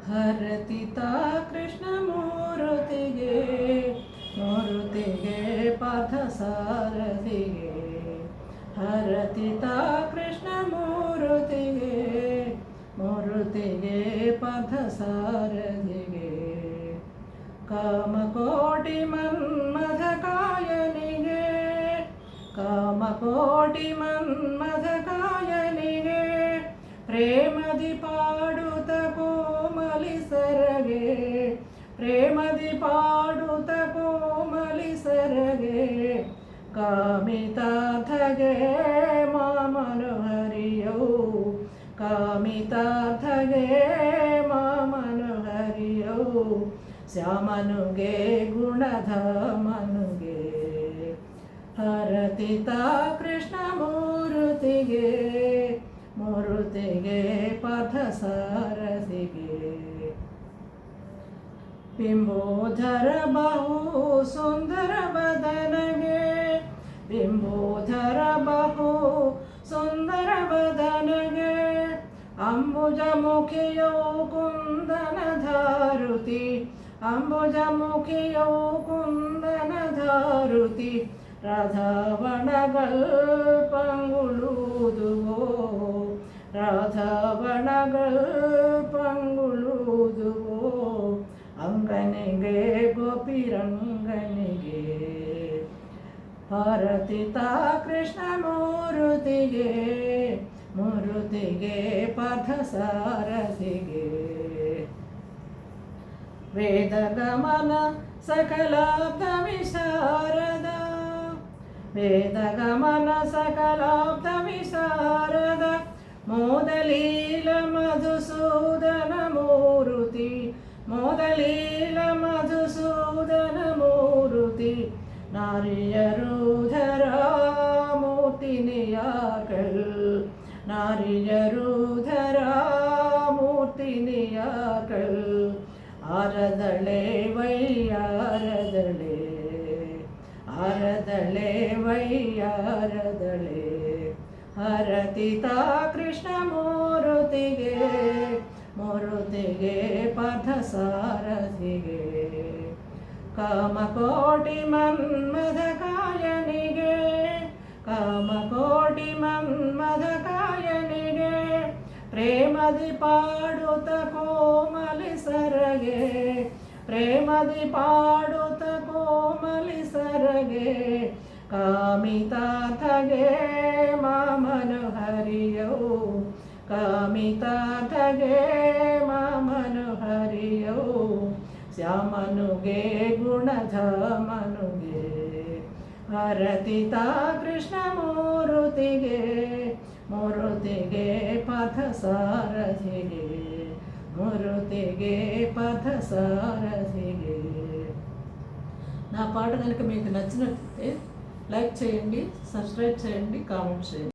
ಹರತಿತಾ ಕೃಷ್ಣ ಮೂರುತಿಗೆ ಮೂರುತಿಗೆ ಪಾರ್ಥ ಸಾರಥಿಗೆ ಹರತಿತಾ ಕೃಷ್ಣ ಮೂರುತಿಗೆ ಮೂರುತಿಗೆ ಪಾರ್ಥ ಸಾರಥಿಗೆ ಕಾಮಕೋಟಿ ಮನ್ಮಥ ಕಾಯನಿಗೆ ಕಾಮಕೋಟಿ ಮನ್ಮಥ ಕಾಯನಿಗೆ ಪ್ರೇಮದಿ ಪಾಡುತ್ತ ಕೋಮಲಿಸರಗೆ ಪ್ರೇಮದಿ ಪಾಡುತ್ತ ಕೋಮಲಿಸರಗೆ ಕಾಮಿತಾರ್ಥಗೆ ಮಾಮನೋಹರಿಯೌ ಕಾಮಿತಾರ್ಥಗೆ ಮಾಮನೋಹರಿಯೌ ಶ್ಯಾಮನುಗೆ ಗುಣಧಾಮನುಗೆ ಹರತಿತಾ ಕೃಷ್ಣ ಮೂರುತಿಗೆ ಮೂರುತಿಗೆ ಪಾರ್ಥ ಸಾರಥಿಗೆ ಬಿಂಬೋಧರ ಬಹು ಸುಂದರ ಬದನಗೆ ಬಿಂಬೋಧರ ಬಹು ಸುಂದರ ಬದನಗೆ ಅಂಬುಜ ಮುಖಿಯೋ ಕುಂದನ ಧಾರುತಿ ಅಂಬುಜ ಮುಖಿಯೋ ಕುಂದನ ಧಾರುತಿ ರಾಧಾವಣಗಳು ಪಂಗುಳುದುವೋ ರಾಧಾವಣಗಳು ಪಂಗುಳುದುವೋ ಅಂಗನಿಗೆ ಗೋಪಿರಂಗನಿಗೆ ಹರತಿತಾ ಕೃಷ್ಣ ಮೂರುತಿಗೆ ಮೂರುತಿಗೆ ಪಾರ್ಥ ಸಾರಥಿಗೆ ವೇದಗಮನ ಸಕಲಾಬ್ಧ ವಿಶಾರದ ವೇದಗಮನ ಸಕಲಾಬ್ಧ ವಿಶಾರದ ಮೋದಲೀಲ ಮಧುಸೂದನ ಮೂರುತಿ ಮೋದಲೀಲ ಮಧುಸೂದನ ಮೂರುತಿ ನಾರಿಯರುಧರ ಮೂರ್ತಿ ನಿಯಾಕಲ್ ನಾರಿಯರುಧರ ಮೂರ್ತಿ ನಿಯಾಕಲ್ ಆರದಳೆ ವೈಯಾರದಳೆ ಆರದಳೆ ವೈಯಾರದಳೆ ಹರತಿತಾ ಕೃಷ್ಣ ಮೂರುತಿಗೆ ಮೂರುತಿಗೆ ಪಾರ್ಥ ಸಾರಥಿಗೆ ಕಾಮಕೋಟಿ ಮನ್ಮಥ ಕಾಯನಿಗೆ ಕಾಮಕೋಟಿ ಮನ್ಮಥ ಕಾಯನಿಗೆ ಪ್ರೇಮದಿ ಪಾಡುತ್ತ ಕೋಮಲಿಸರಗೆ ಪ್ರೇಮದಿ ಪಾಡುತ್ತ ಕೋಮಲಿಸರಗೆ ಕಾಮಿತಾರ್ಥಗೆ ಮಾಮನೋಹರಿಯೌ ಕಾಮಿತಾರ್ಥಗೆ ಮಾಮನೋಹರಿಯೌ ಶ್ಯಾಮನುಗೆ ಗುಣಧಾಮನುಗೆ ಹರತಿತಾ ಕೃಷ್ಣ ಮೂರುತಿಗೆ ಮೂರುತಿಗೆ ಪಾರ್ಥ ಸಾರಥಿಗೆ మూరుతిగే పార్థ సారథిగే. నా పాట కనుక మీకు నచ్చినట్లయితే లైక్ చేయండి, సబ్స్క్రైబ్ చేయండి, కామెంట్ చేయండి.